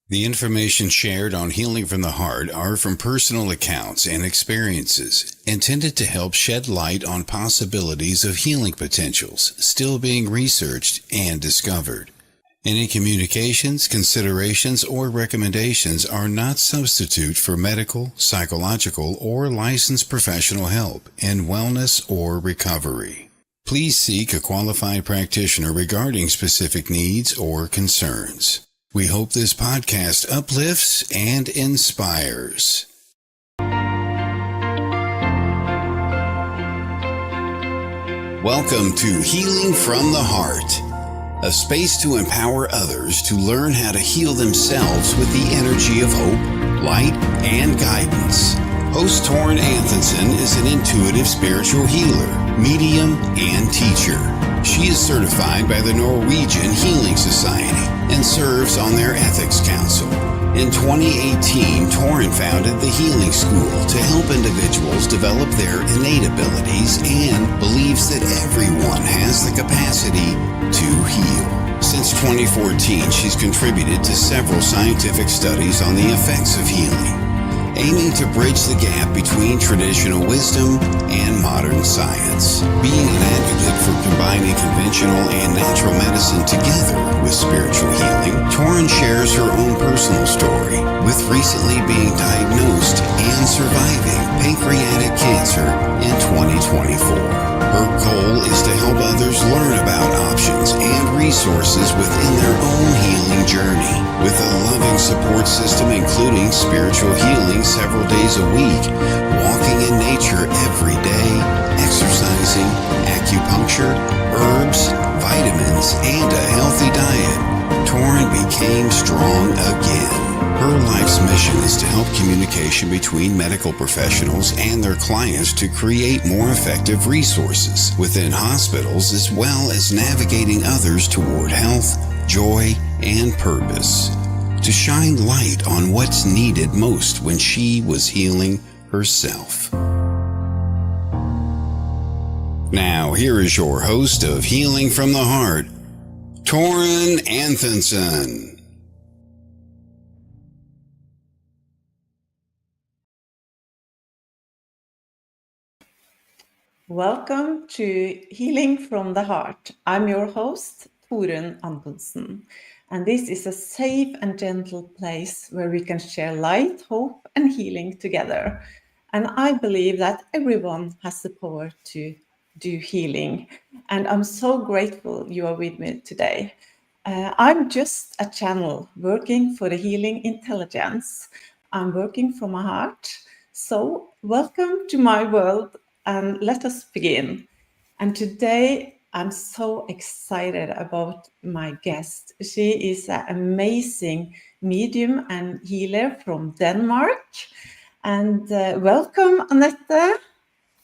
The information shared on Healing from the Heart are from personal accounts and experiences intended to help shed light on possibilities of healing potentials still being researched and discovered. Any communications, considerations, or recommendations are not substitute for medical, psychological, or licensed professional help in wellness or recovery. Please seek a qualified practitioner regarding specific needs or concerns. We hope this podcast uplifts and inspires. Welcome to Healing from the Heart, a space to empower others to learn how to heal themselves with the energy of hope, light, and guidance. Host Torunn is an intuitive spiritual healer, medium, and teacher. She is certified by the Norwegian Healing Society and serves on their ethics council. In 2018, Torunn founded the Healing School to help individuals develop their innate abilities and believes that everyone has the capacity to heal. Since 2014, she's contributed to several scientific studies on the effects of healing, aiming to bridge the gap between traditional wisdom and modern science. Being an advocate for combining conventional and natural medicine together with spiritual healing, Torunn shares her own personal story with recently being diagnosed and surviving pancreatic cancer in 2024. Her goal is to help others learn about options and resources within their own healing journey. With a loving support system including spiritual healing several days a week, walking in nature every day, exercising, acupuncture, herbs, vitamins, and a healthy diet, Torunn became strong again. Her life's mission is to help communication between medical professionals and their clients to create more effective resources within hospitals, as well as navigating others toward health, joy, and purpose. To shine light on what's needed most when she was healing herself. Now, here is your host of Healing from the Heart, Torunn Antonsen. Welcome to Healing from the Heart. I'm your host, Torunn Antonsen, and this is a safe and gentle place where we can share light, hope, and healing together. And I believe that everyone has the power to do healing, and I'm so grateful you are with me today. I'm just a channel working for the healing intelligence. I'm working from my heart. So welcome to my world. And let us begin. And today I'm so excited about my guest. She is an amazing medium and healer from Denmark. And welcome, Annette.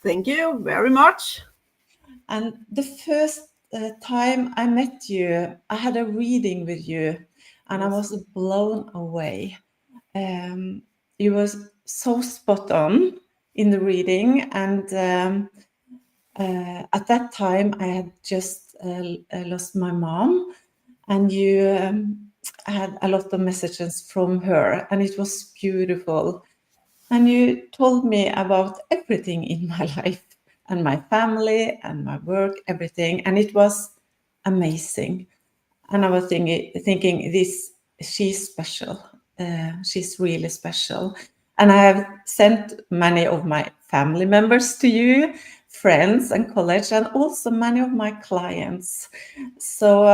Thank you very much. And the first time I met you, I had a reading with you, and I was blown away. You were so spot on in the reading, and at that time I had just lost my mom, and you had a lot of messages from her, and it was beautiful. And you told me about everything in my life and my family and my work, everything, and it was amazing. And I was thinking she's special. She's really special. And I have sent many of my family members to you, friends and colleagues, and also many of my clients. So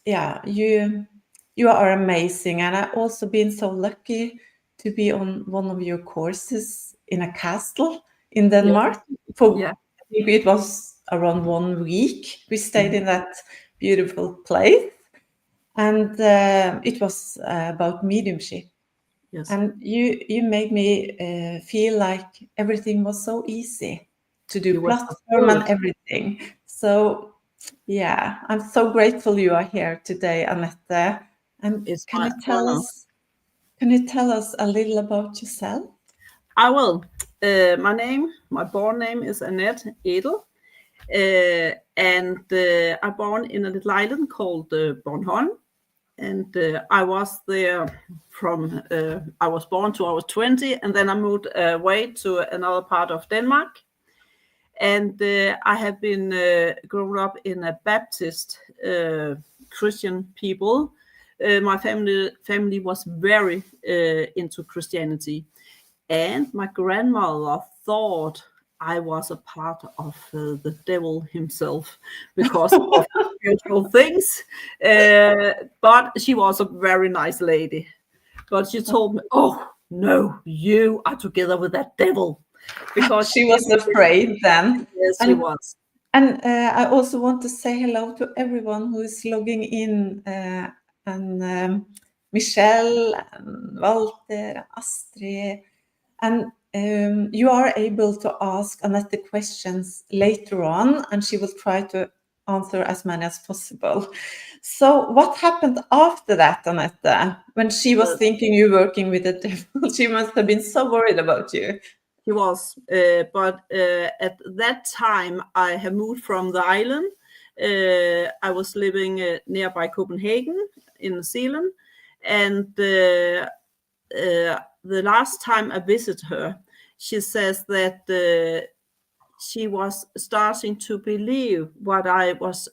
you are amazing. And I've also been so lucky to be on one of your courses in a castle in Denmark. I think it was around 1 week. We stayed in that beautiful place. And it was about mediumship. Yes. And you made me feel like everything was so easy to do, platform and everything. So, yeah, I'm so grateful you are here today, Annette. And can you tell us a little about yourself? I will. My born name is Annette Edel. And I'm born in a little island called Bornholm. I was there from I was born to I was 20, and then I moved away to another part of Denmark. And I have been grown up in a Baptist Christian people. My family was very into Christianity, and my grandmother thought I was a part of the devil himself because of spiritual things. But she was a very nice lady. But she told me, "Oh no, you are together with that devil," because she was afraid then. Yes, she was. And I also want to say hello to everyone who is logging in, and Michelle, and Walter, Astrid, and you are able to ask Annette the questions later on, and she will try to answer as many as possible. So what happened after that, Annette, when she was thinking you working with the devil? She must have been so worried about you. He was, but at that time I had moved from the island. I was living nearby Copenhagen in New Zealand, and the last time I visited her, she says that she was starting to believe what I was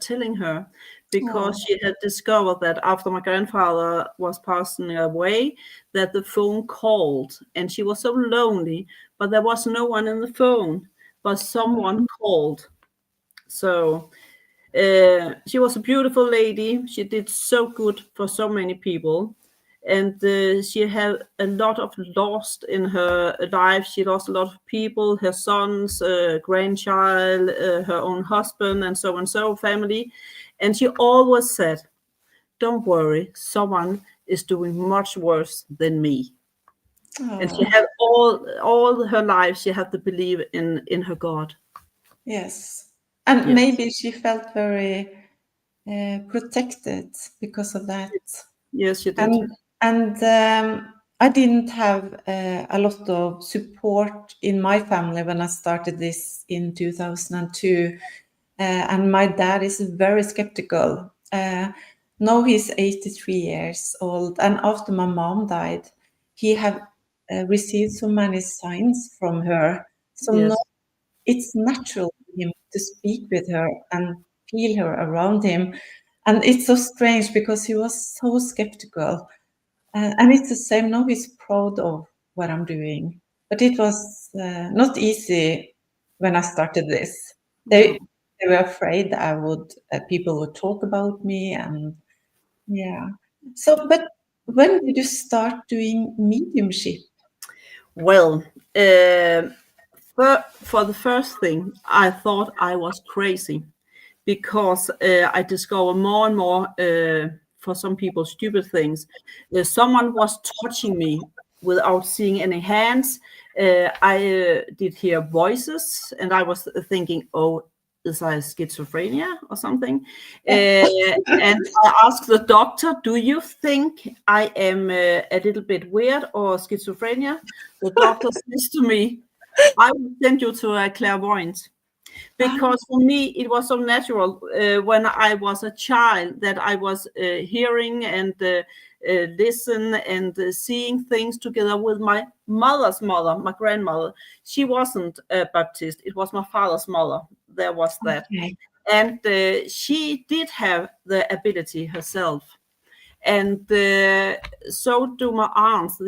telling her, because she had discovered that after my grandfather was passing away, that the phone called, and she was so lonely, but there was no one in the phone, but someone called. So she was a beautiful lady. She did so good for so many people. And she had a lot of lost in her life. She lost a lot of people, her sons, grandchild, her own husband, and so family. And she always said, "Don't worry, someone is doing much worse than me." Oh. And she had all her life, she had to believe in her God. Yes. And Yes. maybe she felt very protected because of that. Yes, she did. And I didn't have a lot of support in my family when I started this in 2002. And my dad is very skeptical. Now he's 83 years old. And after my mom died, he have received so many signs from her. So Yes. now it's natural for him to speak with her and feel her around him. And it's so strange because he was so skeptical. And it's the same now. He's proud of what I'm doing. But it was not easy when I started this. They were afraid I would people would talk about me, and yeah. So, but when did you start doing mediumship? Well, for the first thing, I thought I was crazy, because I discover more and more, for some people, stupid things. Someone was touching me without seeing any hands. I did hear voices, and I was thinking, "Oh, is I schizophrenia or something?" And I asked the doctor, "Do you think I am a little bit weird or schizophrenia?" The doctor says to me, "I will send you to a clairvoyant." Because for me, it was so natural when I was a child that I was hearing and listen and seeing things together with my mother's mother, my grandmother. She wasn't a Baptist. It was my father's mother. There was that. Okay. And she did have the ability herself. And so do my aunts.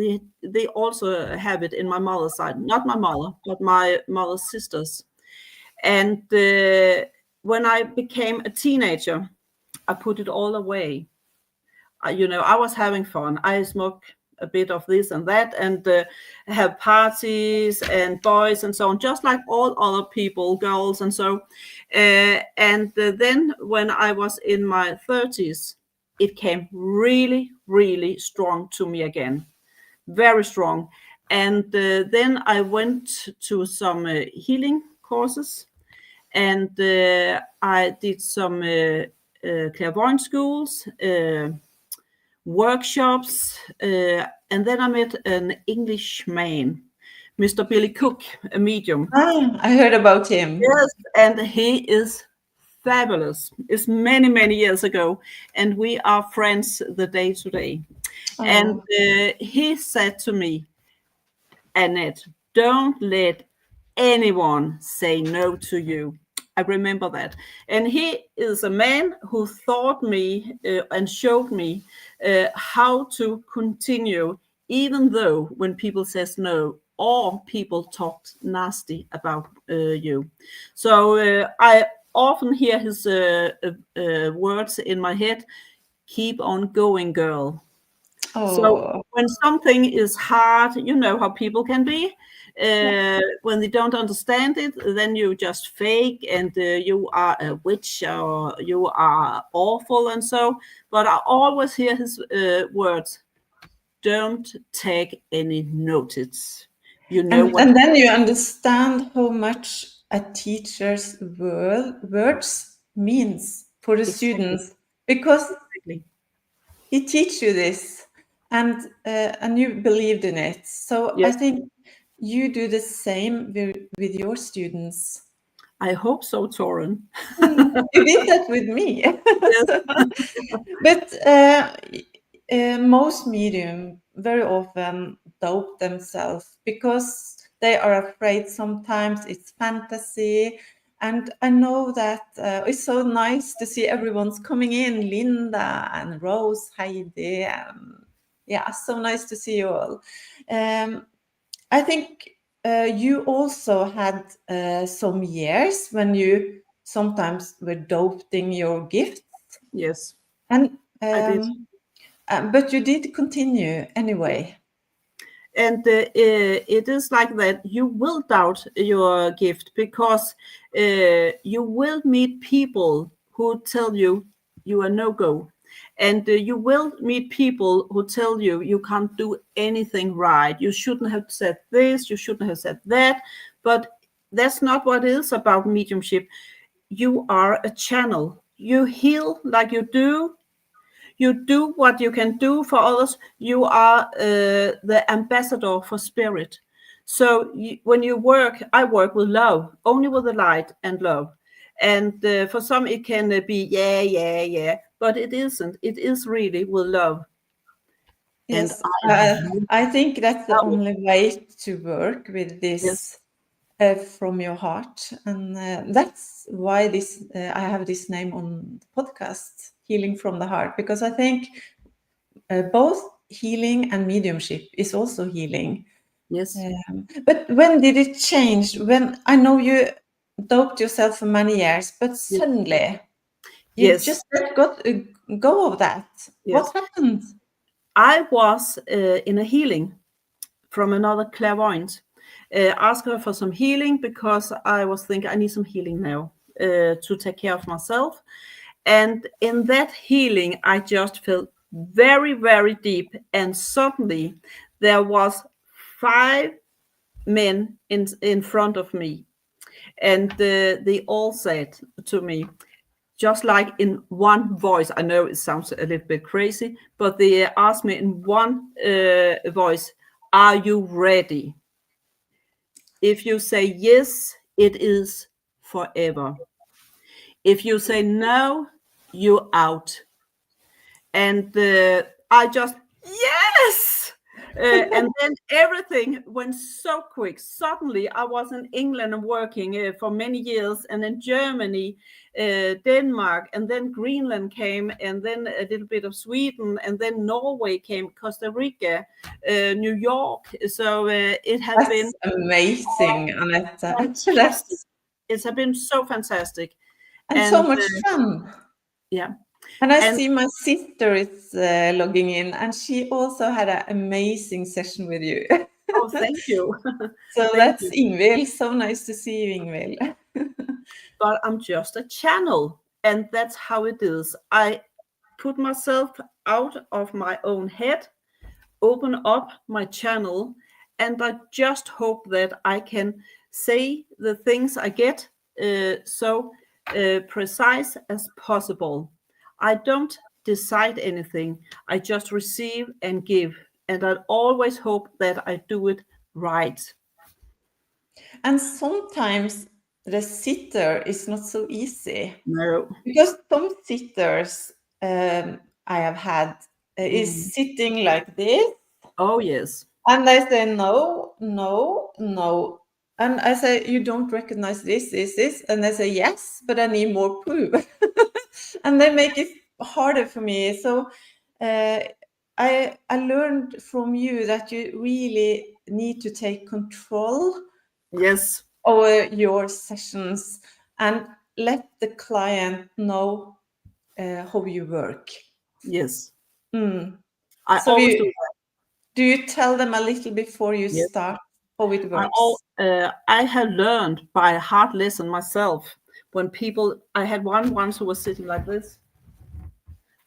They also have it in my mother's side. Not my mother, but my mother's sisters. And when I became a teenager, I put it all away. I was having fun. I smoked a bit of this and that, and have parties and boys and so on, just like all other people, girls and so. And then when I was in my 30s, it came really, really strong to me again, very strong. And then I went to some healing courses, and I did some clairvoyant schools, workshops, and then I met an Englishman, Mr. Billy Cook, a medium. I heard about him. Yes, and he is fabulous. It's many, many years ago, and we are friends the day today. Oh. And he said to me, Annette, don't let anyone say no to you. I remember that. And he is a man who taught me and showed me how to continue, even though when people says no, or people talk nasty about you. So I often hear his words in my head, keep on going, girl. Oh. So when something is hard, you know how people can be. When they don't understand it, then you just fake and you are a witch or you are awful and so. But I always hear his words, don't take any notice. You know what? And then you understand how much a teacher's words means for the students, because he teach you this, and you believed in it. So Yes. I think you do the same with your students. I hope so, Torunn. You did that with me. Yes. But most medium very often doubt themselves because they are afraid sometimes it's fantasy. And I know that it's so nice to see everyone's coming in, Linda and Rose, Heidi. Yeah, so nice to see you all. I think you also had some years when you sometimes were doubting your gifts. Yes, And I did. But you did continue anyway. And it is like that. You will doubt your gift because you will meet people who tell you you are no go. And you will meet people who tell you you can't do anything right. You shouldn't have said this, you shouldn't have said that. But that's not what it is about mediumship. You are a channel. You heal like you do. You do what you can do for others. You are the ambassador for spirit. So when you work, I work with love, only with the light and love. And for some, it can be, yeah, but it isn't. It is really with love. Yes, And I think that's the love it. only way to work with this from your heart. And that's why I have this name on the podcast, Healing from the Heart, because I think both healing and mediumship is also healing. Yes. But when did it change? When I know you doped yourself for many years, but suddenly you just let go of that. Yes. What happened? I was in a healing from another clairvoyant. Ask her for some healing because I was thinking I need some healing now to take care of myself. And in that healing, I just felt very, very deep. And suddenly there was 5 men in front of me. And they all said to me, just like in one voice, I know it sounds a little bit crazy, but they asked me in one voice, are you ready? If you say yes, it is forever. If you say no, you're out. And I just, yes! And then everything went so quick. Suddenly, I was in England and working for many years, and then Germany, Denmark, and then Greenland came, and then a little bit of Sweden, and then Norway came, Costa Rica, New York. So it has been amazing, Annette. fantastic. It has been so fantastic. And so much fun. Yeah. And I see my sister is logging in, and she also had an amazing session with you. Oh, thank you. So that's Ingvild. So nice to see you, Ingvild. But I'm just a channel, and that's how it is. I put myself out of my own head, open up my channel, and I just hope that I can say the things I get so precise as possible. I don't decide anything. I just receive and give. And I always hope that I do it right. And sometimes the sitter is not so easy. No. Because some sitters I have had is sitting like this. Oh, yes. And they say, no, no, no. And I say, you don't recognize this. And they say, yes, but I need more proof. And they make it harder for me. So I learned from you that you really need to take control Yes. over your sessions and let the client know how you work. Yes. Mm. I So always do that. do you tell them a little before you Yes. start how it works? I have learned by a hard lesson myself. When people, I had one once who was sitting like this,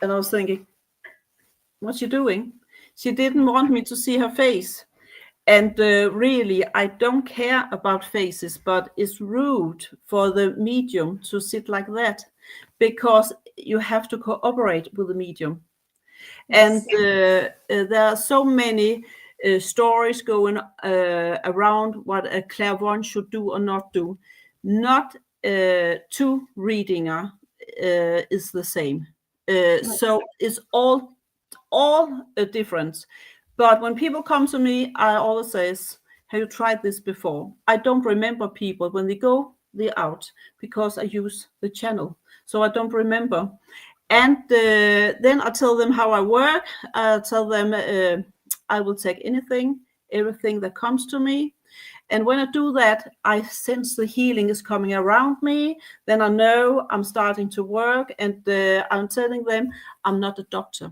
and I was thinking, what's she doing? She didn't want me to see her face. And really, I don't care about faces, but it's rude for the medium to sit like that, because you have to cooperate with the medium. Yes. And there are so many stories going around what a clairvoyant should do or not do. Not two readinger is the same. So it's all a difference. But when people come to me, I always say, have you tried this before? I don't remember people. When they go, they're out, because I use the channel. So I don't remember. And then I tell them how I work. I tell them I will take everything that comes to me. And when I do that, I sense the healing is coming around me. Then I know I'm starting to work. And I'm telling them I'm not a doctor.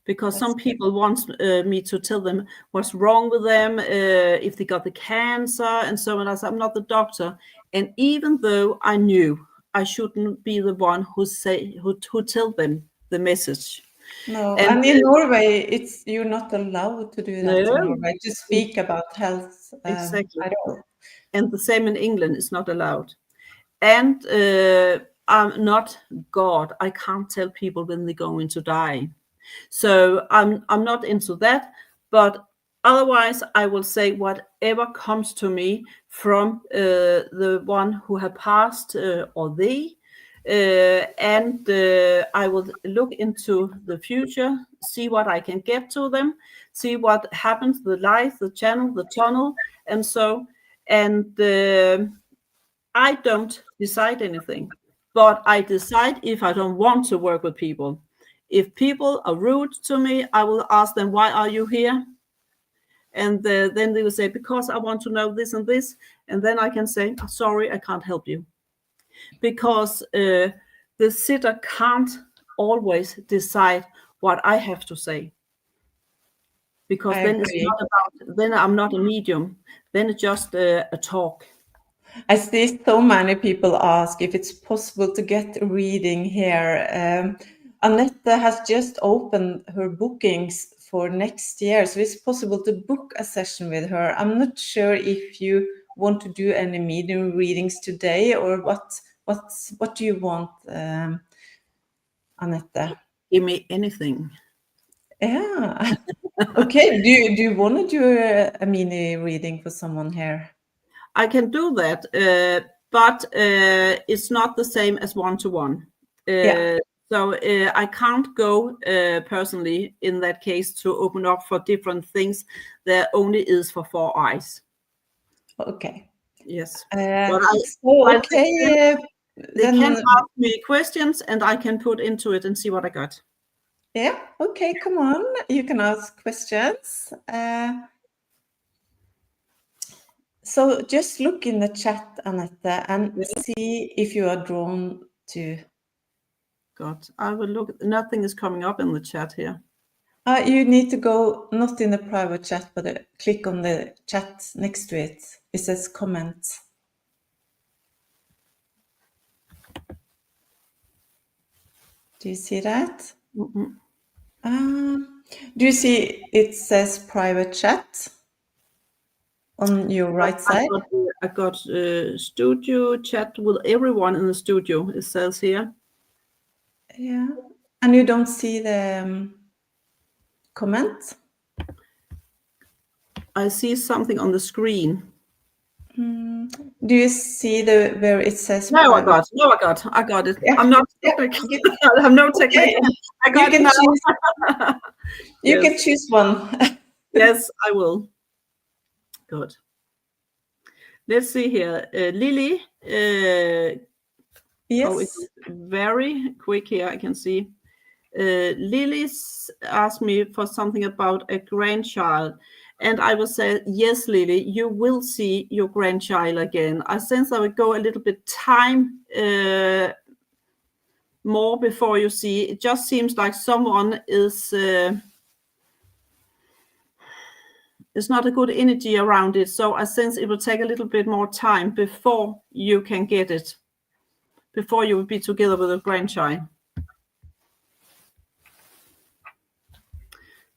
Because some people want me to tell them what's wrong with them, if they got the cancer and so on. I said, I'm not the doctor. And even though I knew I shouldn't be the one who tell them the message. No, and in Norway, you're not allowed to do that in Norway, to speak about health Exactly. at all. And the same in England, it's not allowed. And I'm not God. I can't tell people when they're going to die. So I'm not into that, but otherwise I will say whatever comes to me from the one who have passed or they, and I will look into the future, see what I can get to them, see what happens, the light, the channel, the tunnel, and so, and I don't decide anything, but I decide if I don't want to work with people. If people are rude to me, I will ask them, why are you here? And then they will say, because I want to know this and this. And then I can say, sorry, I can't help you. Because the sitter can't always decide what I have to say. Because then it's not about, then I'm not a medium. Then it's just a talk. I see so many people ask if it's possible to get a reading here. Annette has just opened her bookings for next year, so it's possible to book a session with her. I'm not sure if you want to do any medium readings today, or what do you want, Annette? Give me anything. Yeah. Okay. Do you want to do a mini reading for someone here? I can do that, but it's not the same as one-to-one. Yeah. So I can't go personally in that case to open up for different things. There only is for 4 eyes. Okay. Yes. Okay. They can ask me questions and I can put into it and see what I got. Yeah. Okay. Come on. You can ask questions. So just look in the chat, Annette, and see if you are drawn to. God, I will look. Nothing is coming up in the chat here. You need to go not in the private chat, but click on the chat next to it. It says comments. Do you see that? Do you see it says private chat on your right side? I got studio chat with everyone in the studio. It says here. Yeah, and you don't see the comment? I see something on the screen. Do you see where it says? No, I got it. Yeah. I'm not technical. I'm no technical. Okay. I got it now. You can choose one. Yes, I will. Good. Let's see here. Lily. Yes. Oh, it's very quick here. I can see. Lily's asked me for something about a grandchild. And I will say, yes, Lily, you will see your grandchild again. I sense I would go a little bit time more before you see. It just seems like someone is not a good energy around it. So I sense it will take a little bit more time before you can get it, before you will be together with a grandchild.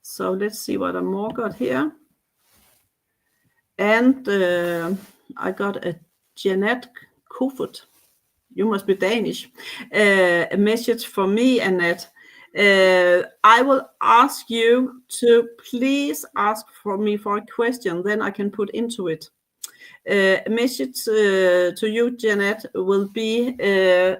So let's see what I more got here. And I got a Jeanette Kofod. You must be Danish. A message for me, Annette. I will ask you to please ask for me for a question, then I can put into it. A message to you, Jeanette, will be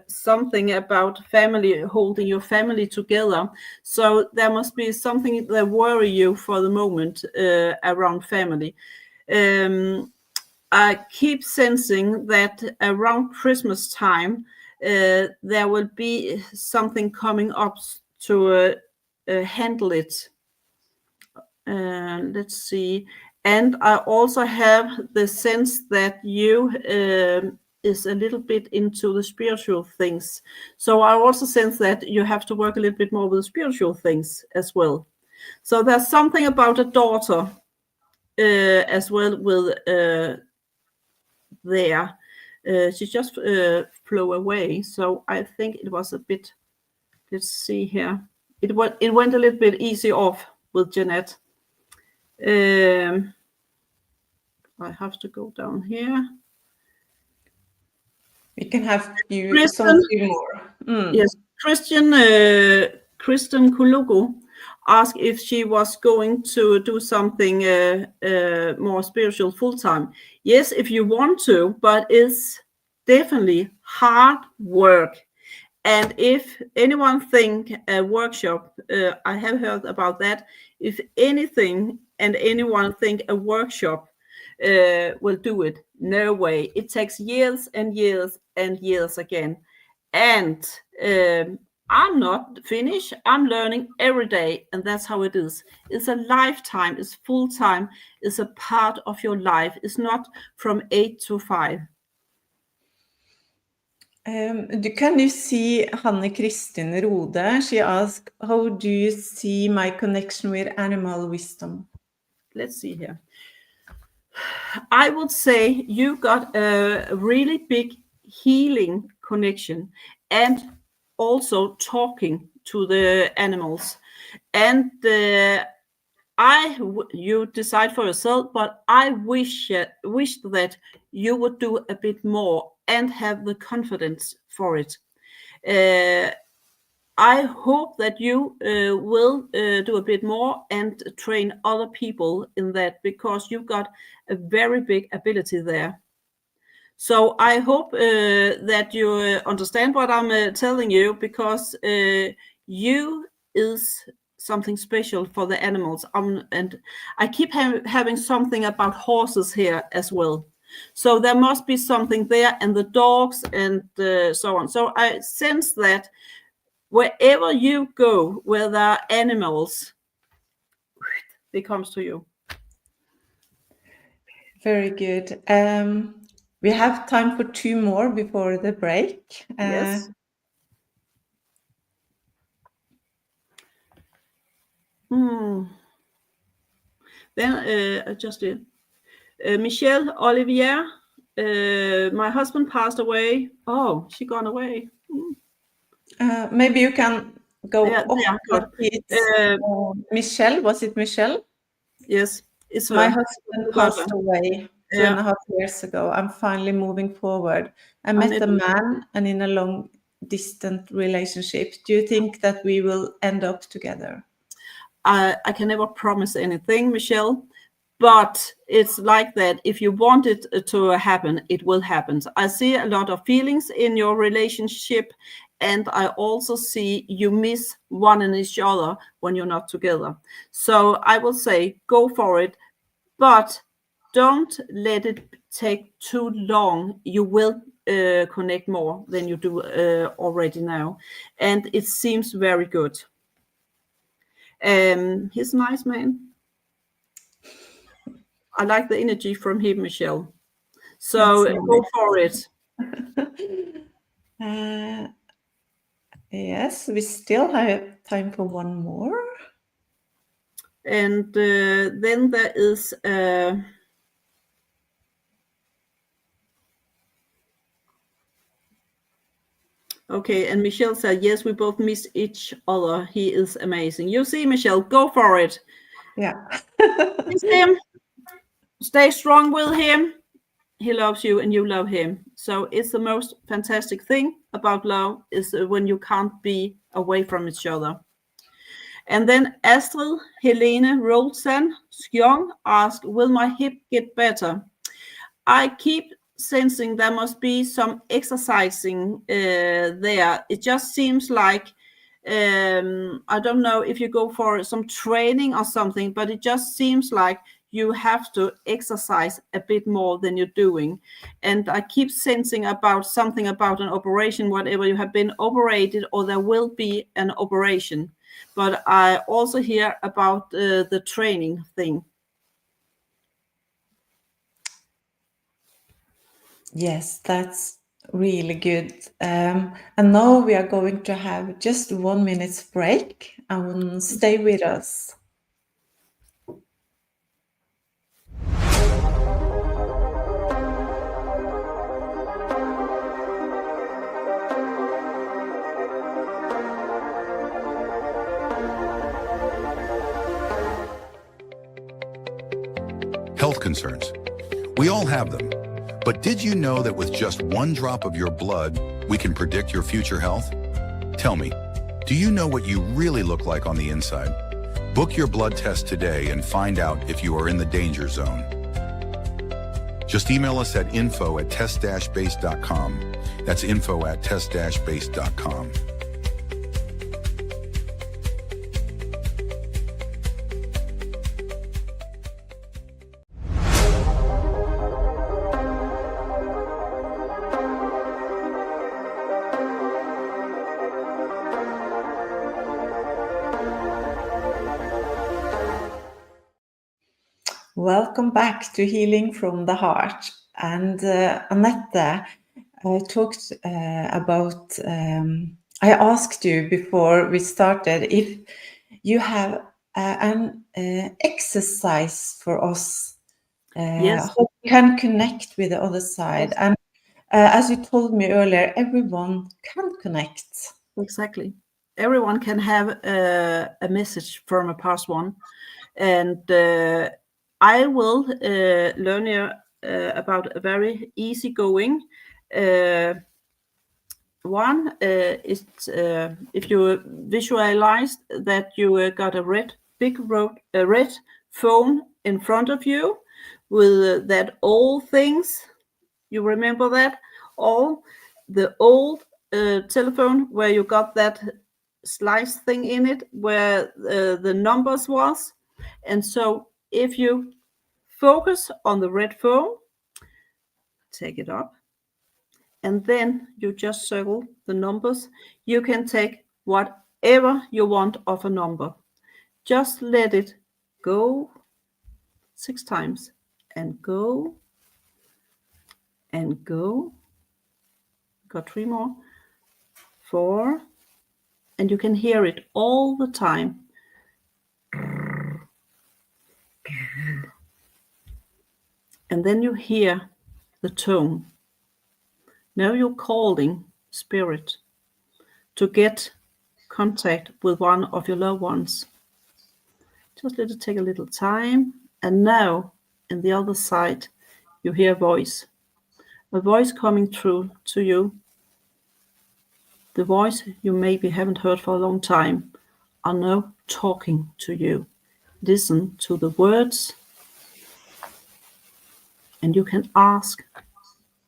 something about family, holding your family together. So there must be something that worry you for the moment around family. I keep sensing that around Christmas time, there will be something coming up to handle it. Let's see. And I also have the sense that you is a little bit into the spiritual things. So I also sense that you have to work a little bit more with spiritual things as well. So there's something about a daughter as well with there. She just flew away. So I think it was a bit, let's see here. It went a little bit easy off with Jeanette. I have to go down here. We can have Kristen, some few more. Yes, Kristen Kulugu asked if she was going to do something more spiritual full time. Yes, if you want to, but it's definitely hard work. And if anyone think a workshop, I have heard about that. If anything and anyone think a workshop will do it, no way. It takes years and years and years again. And I'm not finished. I'm learning every day, and that's how it is. It's a lifetime. It's full time. It's a part of your life. It's not from 8 to 5. Can you see Hanne Kristin Rode? She asked, how do you see my connection with animal wisdom? Let's see here. I would say you got a really big healing connection and also talking to the animals. And you decide for yourself, but I wish that you would do a bit more and have the confidence for it. I hope that you will do a bit more and train other people in that, because you've got a very big ability there. So I hope that you understand what I'm telling you, because you is something special for the animals. And I keep having something about horses here as well. So there must be something there, and the dogs and so on. So I sense that wherever you go, where there are animals, it comes to you. Very good. We have time for 2 more before the break. Yes. Then I just did. Michelle Olivier, my husband passed away. Oh, she gone away. Maybe you can go good. Michelle, was it Michelle? Yes, it's her. My husband passed away 2.5 years ago. I'm finally moving forward. I met a man and in a long distant relationship. Do you think that we will end up together? I can never promise anything, Michelle, But it's like that. If you want it to happen, it will happen. I see a lot of feelings in your relationship, and I also see you miss one and each other when you're not together. So I will say, go for it, but don't let it take too long. You will connect more than you do already now. And it seems very good. He's a nice man. I like the energy from him, Michelle. So go for it. Yes, we still have time for one more. And then there is okay, and Michelle said, yes, we both miss each other. He is amazing. You see, Michelle, go for it. Yeah. Miss him. Stay strong with him. He loves you and you love him. So it's the most fantastic thing about love is when you can't be away from each other. And then Astrid Helene Rolsen Skjong asked, will my hip get better? I keep sensing there must be some exercising there. It just seems like, I don't know if you go for some training or something, but it just seems like you have to exercise a bit more than you're doing. And I keep sensing about something about an operation, whatever you have been operated or there will be an operation. But I also hear about the training thing. Yes, that's really good. And now we are going to have just 1 minute's break and stay with us. Health concerns. We all have them. But did you know that with just one drop of your blood, we can predict your future health? Tell me, do you know what you really look like on the inside? Book your blood test today and find out if you are in the danger zone. Just email us at info@test-base.com. That's info@test-base.com. Welcome back to Healing from the Heart. And Annette, I talked about, I asked you before we started if you have an exercise for us, Yes. how we can connect with the other side. Yes. And as you told me earlier, everyone can connect. Exactly. Everyone can have a message from a past one. And I will learn you about a very easygoing one. Is if you visualize that you got a red phone in front of you with that old things. You remember that? All the old telephone where you got that slice thing in it where the numbers was. And so if you focus on the red phone, take it up, and then you just circle the numbers. You can take whatever you want of a number. Just let it go 6 times and go and go. Got 3 more, 4, and you can hear it all the time. And then you hear the tone. Now you're calling spirit to get contact with one of your loved ones. Just let it take a little time. And now, in the other side, you hear a voice coming through to you. The voice you maybe haven't heard for a long time are now talking to you. Listen to the words and you can ask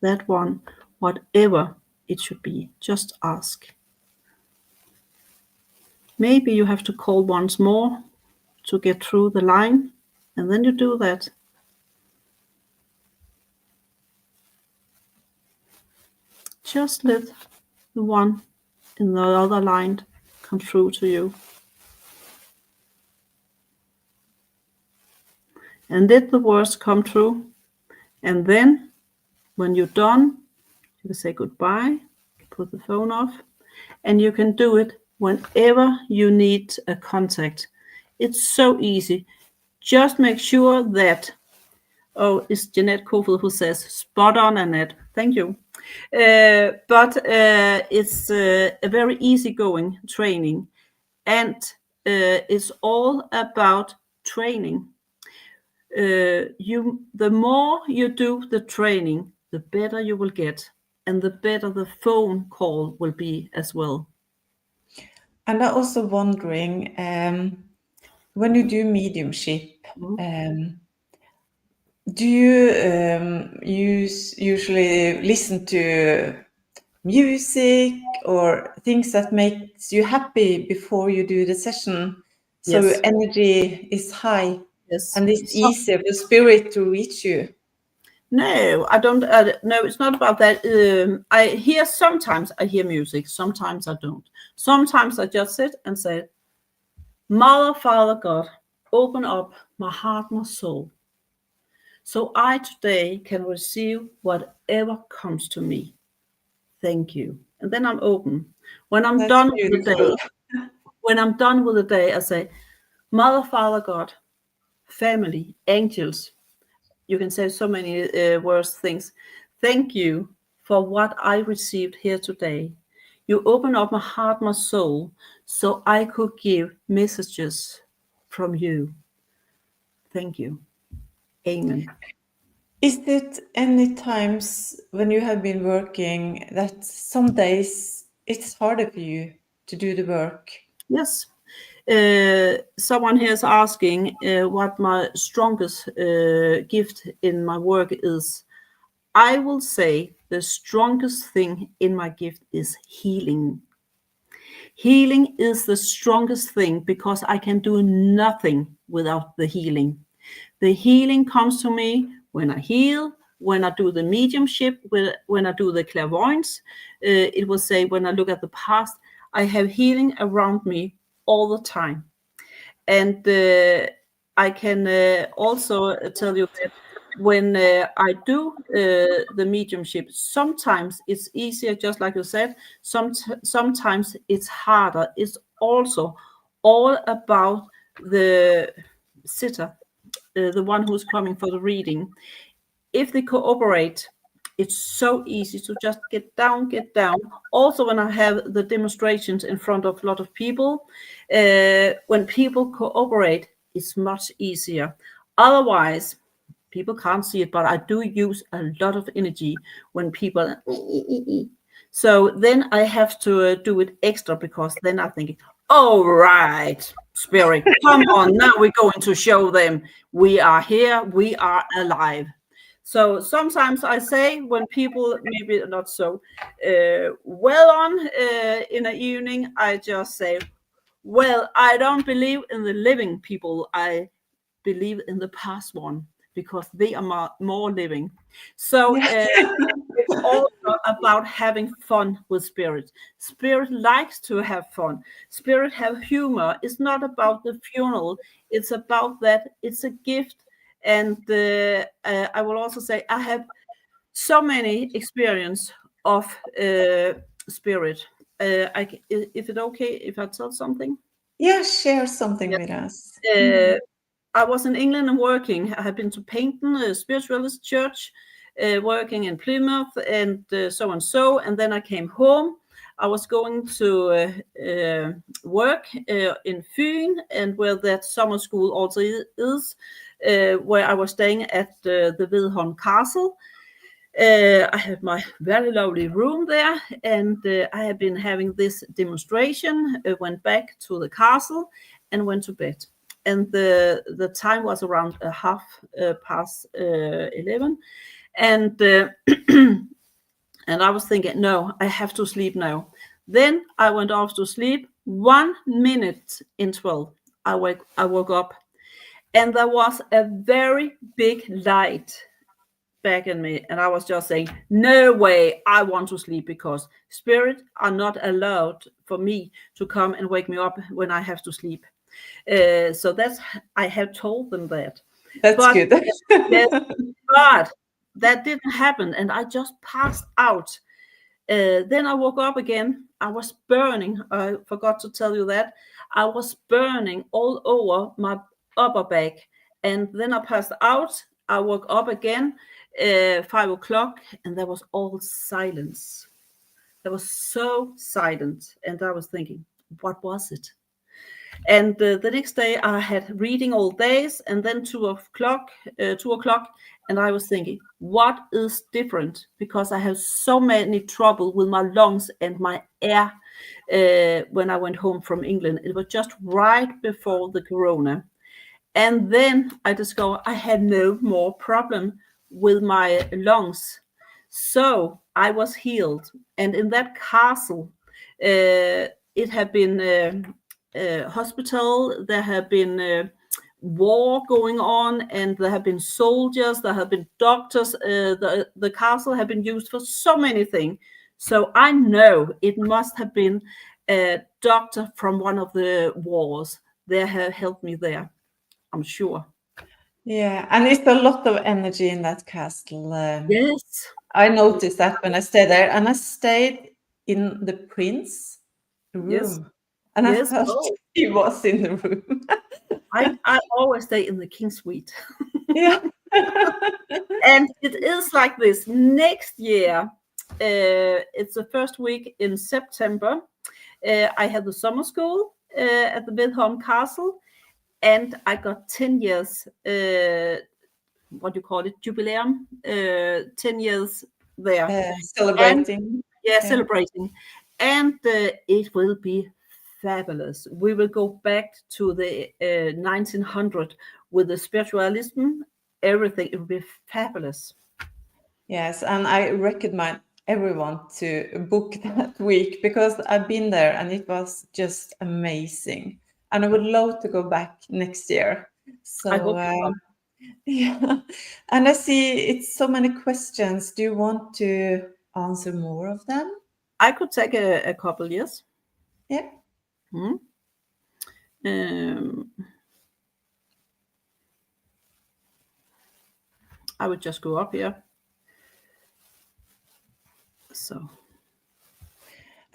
that one whatever it should be. Just ask. Maybe you have to call once more to get through the line, and then you do that. Just let the one in the other line come through to you. And let the words come through. And then, when you're done, you can say goodbye, put the phone off, and you can do it whenever you need a contact. It's so easy. Just make sure that, it's Jeanette Kofod who says, spot on, Annette. Thank you. But it's a very easygoing training, and it's all about training. The more you do the training, the better you will get, and the better the phone call will be as well. And I'm also wondering, when you do mediumship, do you usually listen to music or things that makes you happy before you do the session, so Yes. energy is high? Yes. And it's easier for spirit to reach you? No, I don't. No, it's not about that. Sometimes I hear music, sometimes I don't. Sometimes I just sit and say, Mother, Father, God, open up my heart, my soul, so I today can receive whatever comes to me. Thank you. And then I'm open. When I'm done with the day, I say, Mother, Father, God, family, angels. You can say so many worse things. Thank you for what I received here today. You open up my heart, my soul, so I could give messages from you. Thank you. Amen. Is it any times when you have been working that some days it's harder for you to do the work? Yes. Someone here is asking what my strongest gift in my work is. I will say the strongest thing in my gift is healing. Healing is the strongest thing because I can do nothing without the healing. The healing comes to me when I heal, when I do the mediumship, when I do the clairvoyance. It will say when I look at the past, I have healing around me all the time. And I can also tell you that when I do the mediumship, sometimes it's easier, just like you said. Sometimes it's harder. It's also all about the sitter, the one who's coming for the reading. If they cooperate, it's so easy to just get down. Also, when I have the demonstrations in front of a lot of people, when people cooperate, it's much easier. Otherwise, people can't see it, but I do use a lot of energy when people... So then I have to do it extra, because then I think, all right, spirit, come on, now we're going to show them we are here, we are alive. So sometimes I say, when people maybe not so well on in an evening, I just say, well, I don't believe in the living people. I believe in the past one, because they are more living. So it's also about having fun with spirit. Spirit likes to have fun. Spirit have humor. It's not about the funeral. It's about that it's a gift. And I will also say I have so many experience of spirit. Is it okay if I tell something? Yeah, share something with us. I was in England and working. I had been to Paynton, a spiritualist church, working in Plymouth, and so and so. And then I came home. I was going to work in Fyn, and where that summer school also is, where I was staying at the Vidholm Castle. I had my very lovely room there, and I had been having this demonstration, went back to the castle and went to bed. and the time was around 11:30, and and I was thinking, no, I have to sleep now. Then I went off to sleep. 1 minute in 12, I woke up, and there was a very big light back in me, and I was just saying, no way, I want to sleep, because spirits are not allowed for me to come and wake me up when I have to sleep. So that's, I have told them that. That's good. Yes, but that didn't happen, and I just passed out. Then I woke up again. I was burning. I forgot to tell you that. I was burning all over my upper back. And then I passed out. I woke up again, 5 o'clock, and there was all silence. There was so silent. And I was thinking, what was it? And the next day I had reading all days, and then 2 o'clock, and I was thinking, what is different? Because I have so many trouble with my lungs and my air when I went home from England. It was just right before the corona. And then I discovered I had no more problem with my lungs. So I was healed. And in that castle, it had been hospital, there have been war going on, and there have been soldiers, there have been doctors. The castle have been used for so many things. So I know it must have been a doctor from one of the wars. They have helped me there, I'm sure. Yeah, and it's a lot of energy in that castle. Yes. I noticed that when I stayed there, and I stayed in the prince room. Yes. And Yes. I felt he was in the room. I always stay in the king suite. Yeah. And it is like this. Next year, it's the first week in September. I had the summer school at the Vidholm Castle, and I got 10 years, what do you call it, jubileum, 10 years there. Celebrating. And, celebrating. And it will be fabulous. We will go back to the 1900 with the spiritualism, everything. It will be fabulous. Yes, and I recommend everyone to book that week, because I've been there and it was just amazing. And I would love to go back next year. So I hope so. yeah, and I see it's so many questions. Do you want to answer more of them? I could take a couple, yes. Yeah. I would just go up here. So.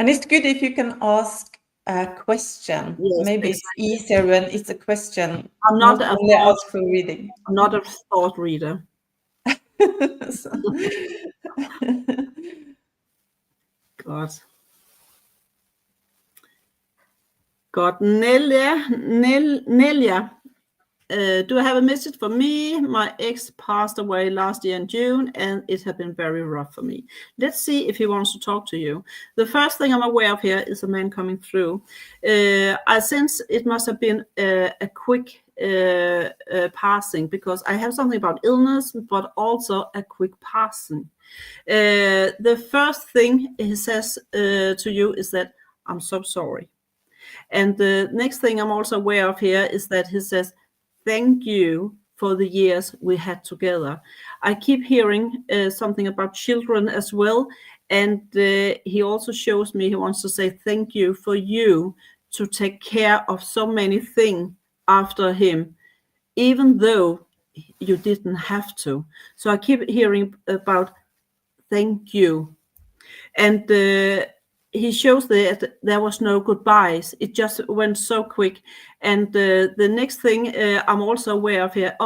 And it's good if you can ask a question. Yes, maybe exactly. It's easier when it's a question. I'm not only ask for reading. I'm not a thought reader. God, Nelia. Do I have a message for me? My ex passed away last year in June, and it has been very rough for me. Let's see if he wants to talk to you. The first thing I'm aware of here is a man coming through. I sense it must have been a quick passing, because I have something about illness, but also a quick passing. The first thing he says to you is that, I'm so sorry. And the next thing I'm also aware of here is that he says, thank you for the years we had together. I keep hearing something about children as well. And he also shows me he wants to say thank you for you to take care of so many things after him, even though you didn't have to. So I keep hearing about thank you. And he shows that there was no goodbyes. It just went so quick. And the next thing I'm also aware of here,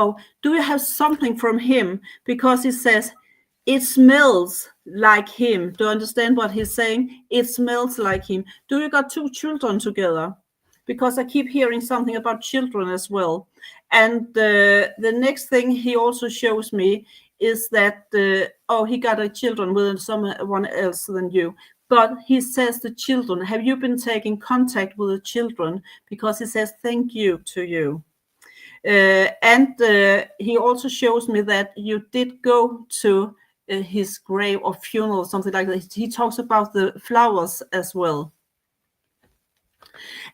do you have something from him? Because he says, it smells like him. Do you understand what he's saying? It smells like him. Do you got 2 children together? Because I keep hearing something about children as well. And the next thing he also shows me is that, he got a children with someone else than you. But he says the children, have you been taking contact with the children? Because he says thank you to you. And he also shows me that you did go to his grave or funeral, something like that. He talks about the flowers as well.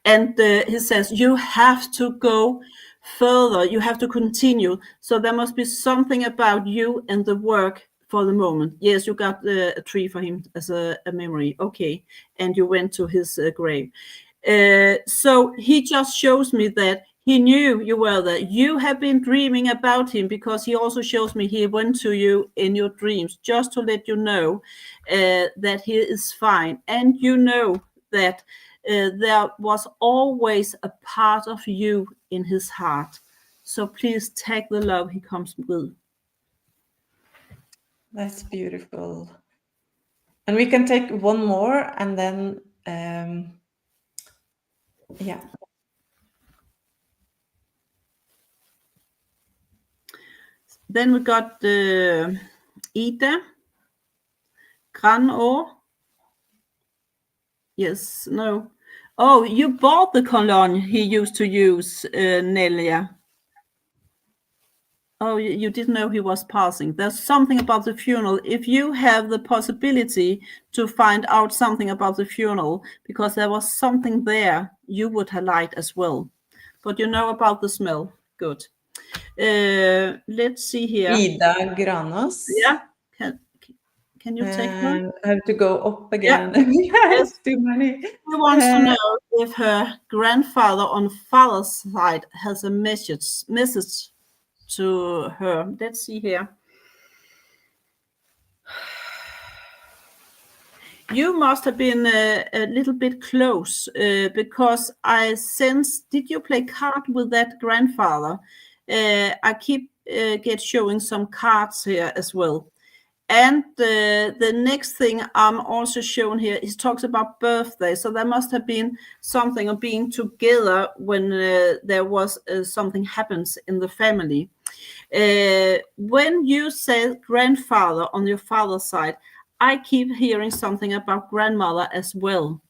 And he says, you have to go further. You have to continue. So there must be something about you and the work for the moment. Yes, you got a tree for him as a memory. Okay. And you went to his grave. So he just shows me that he knew you were there. You have been dreaming about him, because he also shows me he went to you in your dreams, just to let you know that he is fine. And you know that there was always a part of you in his heart. So please take the love he comes with. That's beautiful. And we can take one more, and then yeah. Then we got Ida Granå. Yes, no. Oh, you bought the cologne he used to use, Nelia. Oh, you didn't know he was passing. There's something about the funeral. If you have the possibility to find out something about the funeral, because there was something there you would have liked as well. But you know about the smell. Good. Let's see here. Ida Granos. Yeah. Can you take her? I have to go up again. Yeah. Yes, too many. She wants to know if her grandfather on father's side has a message to her. Let's see here. You must have been a little bit close, because I sense, did you play card with that grandfather? I keep get showing some cards here as well. And the next thing I'm also shown here, he talks about birthday. So there must have been something of being together when there was something happens in the family. When you say grandfather on your father's side, I keep hearing something about grandmother as well.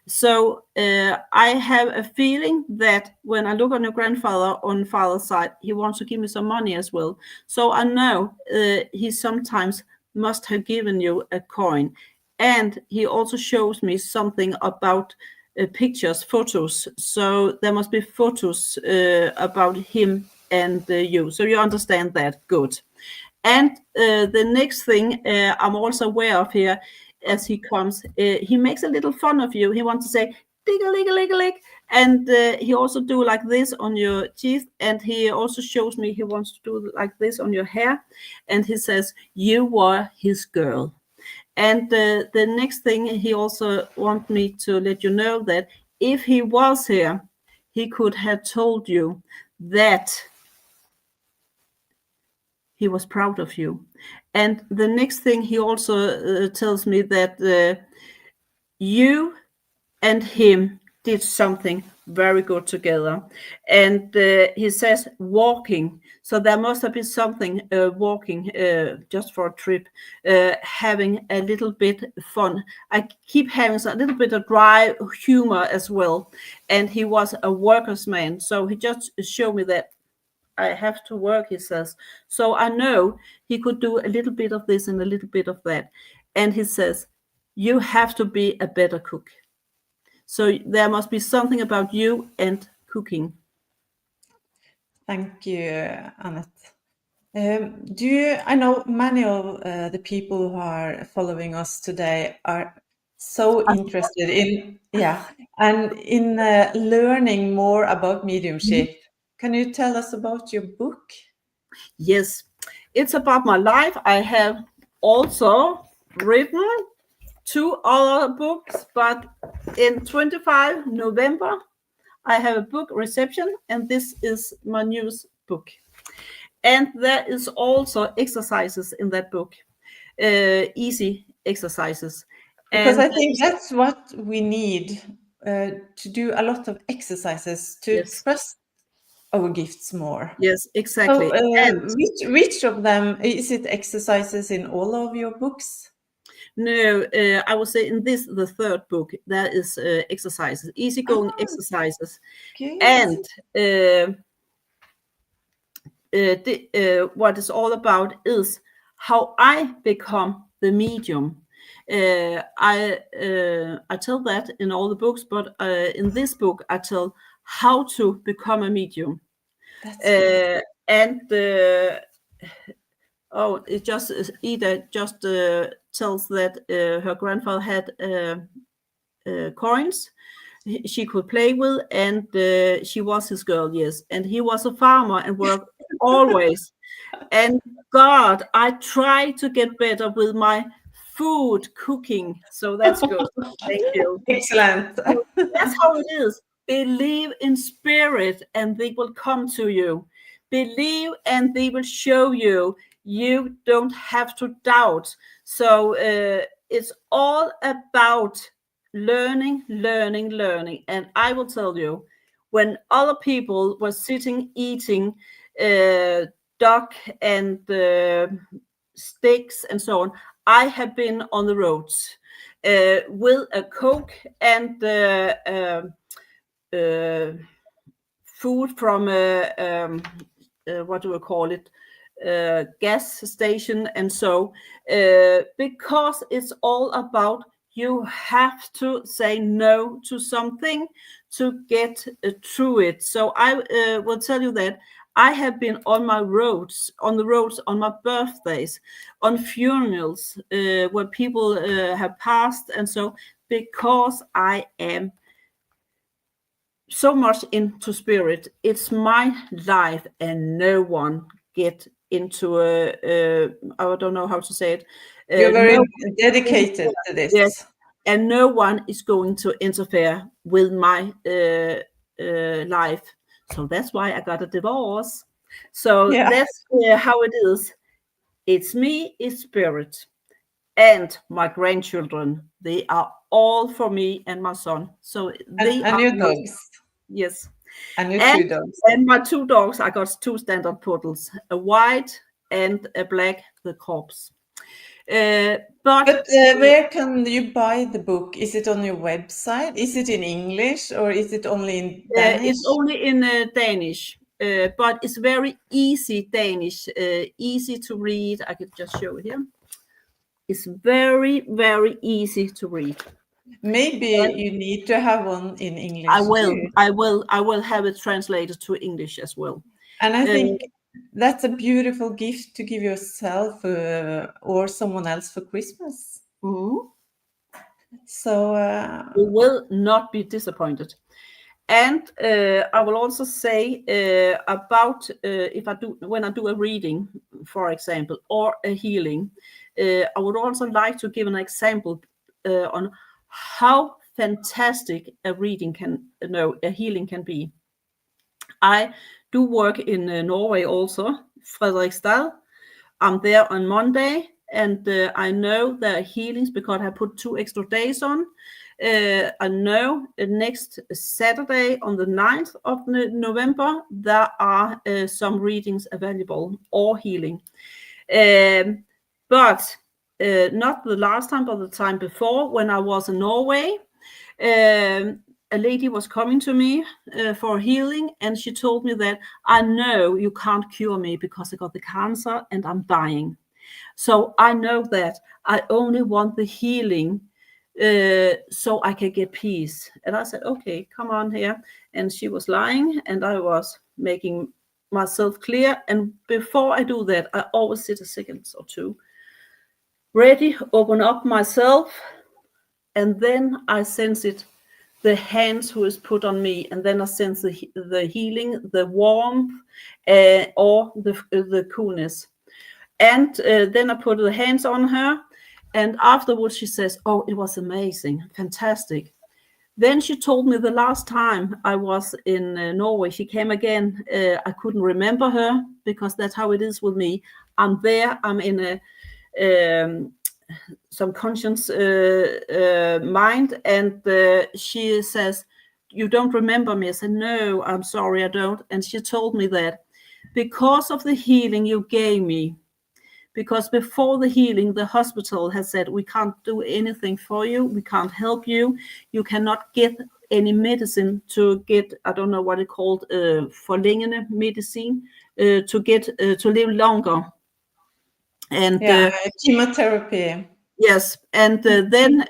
So I have a feeling that when I look on your grandfather on father's side, he wants to give me some money as well. So I know he sometimes must have given you a coin. And he also shows me something about pictures, photos. So there must be photos about him and you. So you understand that. Good. And the next thing I'm also aware of here, as he comes, he makes a little fun of you. He wants to say, dig-a-lig-a-lig-a-lig. And he also do like this on your teeth. And he also shows me he wants to do like this on your hair. And he says, you were his girl. And the next thing, he also wants me to let you know that if he was here, he could have told you that he was proud of you. And the next thing, he also tells me that you and him did something very good together. And he says walking. So there must have been something walking just for a trip, having a little bit fun. I keep having a little bit of dry humor as well. And he was a worker's man. So he just showed me that I have to work, he says. So I know he could do a little bit of this and a little bit of that. And he says, you have to be a better cook. So there must be something about you and cooking. Thank you, Annette. I know many of the people who are following us today are so interested in learning more about mediumship. Can you tell us about your book? Yes, it's about my life. I have also written 2 other books, but in 25 November, I have a book reception, and this is my newest book. And there is also exercises in that book, easy exercises. Because I think that's what we need, to do a lot of exercises to trust our gifts more. Yes, exactly. So, which of them, is it exercises in all of your books? No, I would say in this, the third book, there is exercises, easygoing exercises. Okay. And what it's all about is how I become the medium. I tell that in all the books, but in this book I tell how to become a medium. And it just Ida just tells that her grandfather had coins she could play with, and she was his girl, yes. And he was a farmer and worked always. And God, I try to get better with my food cooking. So that's good. Thank you. Excellent. So that's how it is. Believe in spirit and they will come to you. Believe and they will show you. You don't have to doubt. So it's all about learning. And I will tell you, when other people were sitting eating duck and steaks and so on, I have been on the roads with a Coke and food from what do we call it, gas station, and so because it's all about you have to say no to something to get through it. So I will tell you that I have been on the roads on my birthdays, on funerals where people have passed, and so because I am so much into spirit, it's my life, and no one get into I don't know how to say it. You're very dedicated to this. Yes, and no one is going to interfere with my life. So that's why I got a divorce. So that's how it is. It's me, it's spirit, and my grandchildren. They are all for me and my son. So they and are your dogs. Yes. And your 2 dogs. And my 2 dogs, I got 2 standard poodles, a white and a black, the corpse. But where can you buy the book? Is it on your website? Is it in English or is it only in Danish? It's only in Danish, but it's very easy Danish, easy to read. I could just show it here. It's very, very easy to read. Maybe you need to have one in English. I will. Too. I will have it translated to English as well. And I think that's a beautiful gift to give yourself or someone else for Christmas. Mm-hmm. So you will not be disappointed. And I will also say about when I do a reading, for example, or a healing, I would also like to give an example on how fantastic a healing can be. I do work in Norway also, Fredrikstad. I'm there on Monday, and I know there are healings because I put 2 extra days on. I know next Saturday on the 9th of November, there are some readings available or healing. But not the last time, but the time before when I was in Norway, a lady was coming to me for healing, and she told me that I know you can't cure me because I got the cancer and I'm dying. So I know that I only want the healing so I can get peace. And I said, okay, come on here. And she was lying, and I was making myself clear. And before I do that, I always sit a second or 2, ready, open up myself, and then I sense it, the hands who is put on me, and then I sense the healing, the warmth, or the coolness. And then I put the hands on her, and afterwards she says, oh, it was amazing, fantastic. Then she told me the last time I was in Norway, she came again. I couldn't remember her because that's how it is with me. I'm there, I'm in some conscious mind, and she says, you don't remember me? I said, no, I'm sorry, I don't. And she told me that because of the healing you gave me, because before the healing, the hospital has said, we can't do anything for you. We can't help you. You cannot get any medicine to get, I don't know what it's called, forlængende medicine, to live longer. And chemotherapy. Yes, and then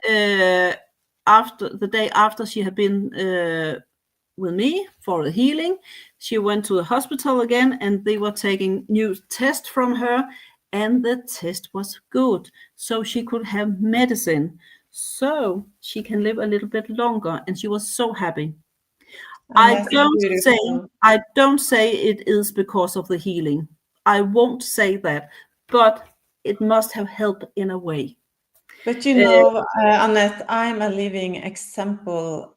after the day after she had been with me for the healing, she went to the hospital again, and they were taking new tests from her, and the test was good, so she could have medicine, so she can live a little bit longer, and she was so happy. I don't say it is because of the healing. I won't say that, but it must have helped in a way. But you know, Annette, I'm a living example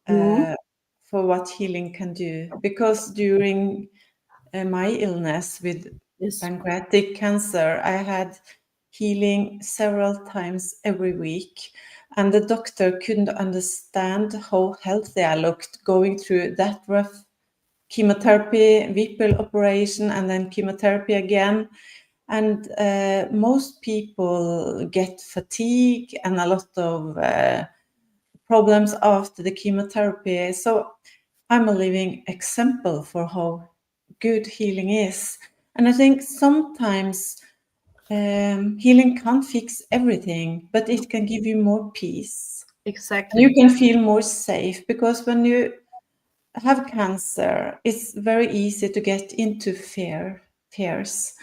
for what healing can do, because during my illness with pancreatic cancer, I had healing several times every week, and the doctor couldn't understand how healthy I looked going through that rough chemotherapy, Whipple operation, and then chemotherapy again. And most people get fatigue and a lot of problems after the chemotherapy. So I'm a living example for how good healing is. And I think sometimes healing can't fix everything, but it can give you more peace. Exactly. You can feel more safe, because when you have cancer, it's very easy to get into fears.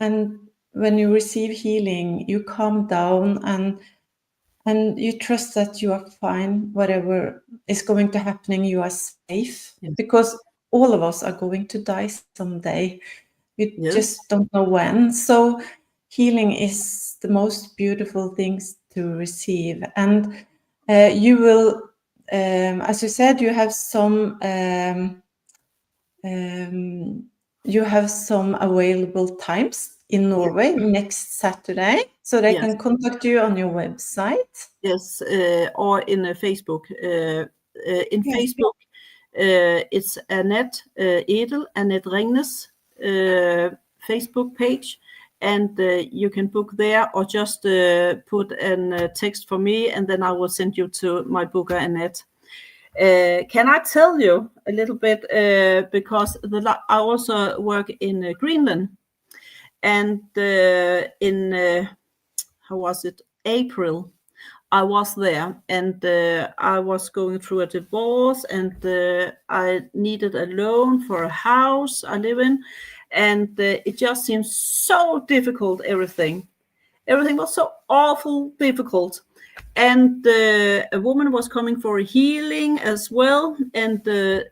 And when you receive healing, you calm down and you trust that you are fine. Whatever is going to happen, you are safe, because all of us are going to die someday. We just don't know when. So healing is the most beautiful things to receive. And you will, as you said, you have some available times in Norway next Saturday, so they can contact you on your website. Yes, or in Facebook. Facebook, it's Annette Edel, Annette Ringnes Facebook page, and you can book there, or just put a text for me, and then I will send you to my booker, Annette. Can I tell you a little bit, because I also work in Greenland, and in how was it, April, I was there, and I was going through a divorce, and I needed a loan for a house I live in, and it just seemed so difficult. Everything was so awful difficult. And a woman was coming for a healing as well, and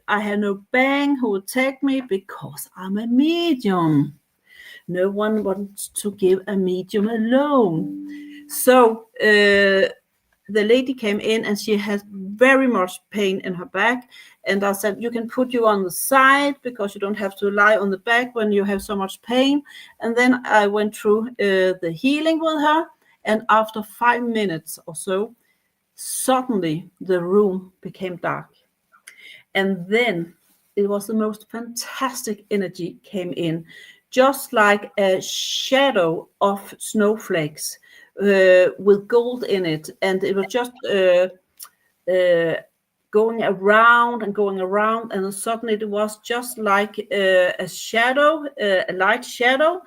I had no bank who would take me, because I'm a medium. No one wants to give a medium a loan. So the lady came in, and she had very much pain in her back, and I said, you can put you on the side, because you don't have to lie on the back when you have so much pain. And then I went through the healing with her, and after 5 minutes or so, suddenly the room became dark, and then it was the most fantastic energy came in, just like a shadow of snowflakes with gold in it, and it was just going around and going around, and suddenly it was just like a shadow, a light shadow,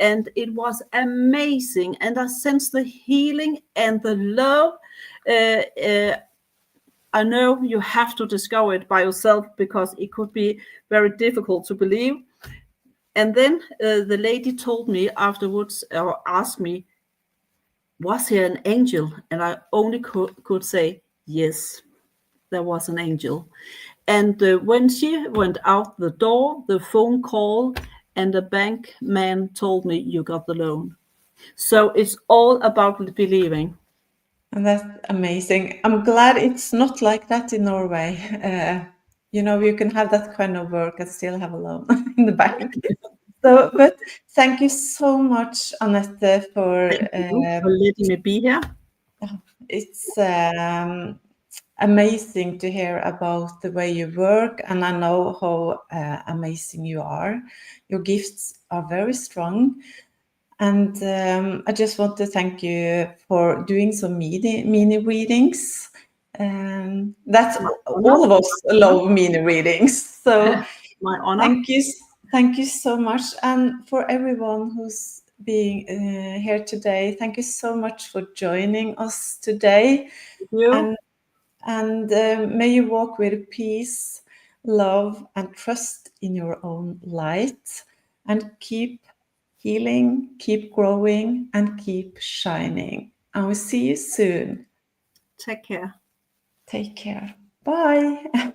and it was amazing. And I sensed the healing and the love. I know you have to discover it by yourself, because it could be very difficult to believe. And then the lady told me afterwards, or asked me, was he an angel? And I only could say, yes, there was an angel. And when she went out the door, the phone call, and the bank man told me, you got the loan. So it's all about believing. And that's amazing. I'm glad it's not like that in Norway. You can have that kind of work and still have a loan in the bank. So, but thank you so much, Annette, for letting me be here. It's amazing to hear about the way you work, and I know how amazing you are. Your gifts are very strong, and I just want to thank you for doing some mini readings. That's all of us love mini readings. So My honor. thank you so much. And for everyone who's being here today, thank you so much for joining us today. Thank you. And may you walk with peace, love, and trust in your own light, and keep healing, keep growing, and keep shining. And we'll see you soon. Take care. Take care. Bye.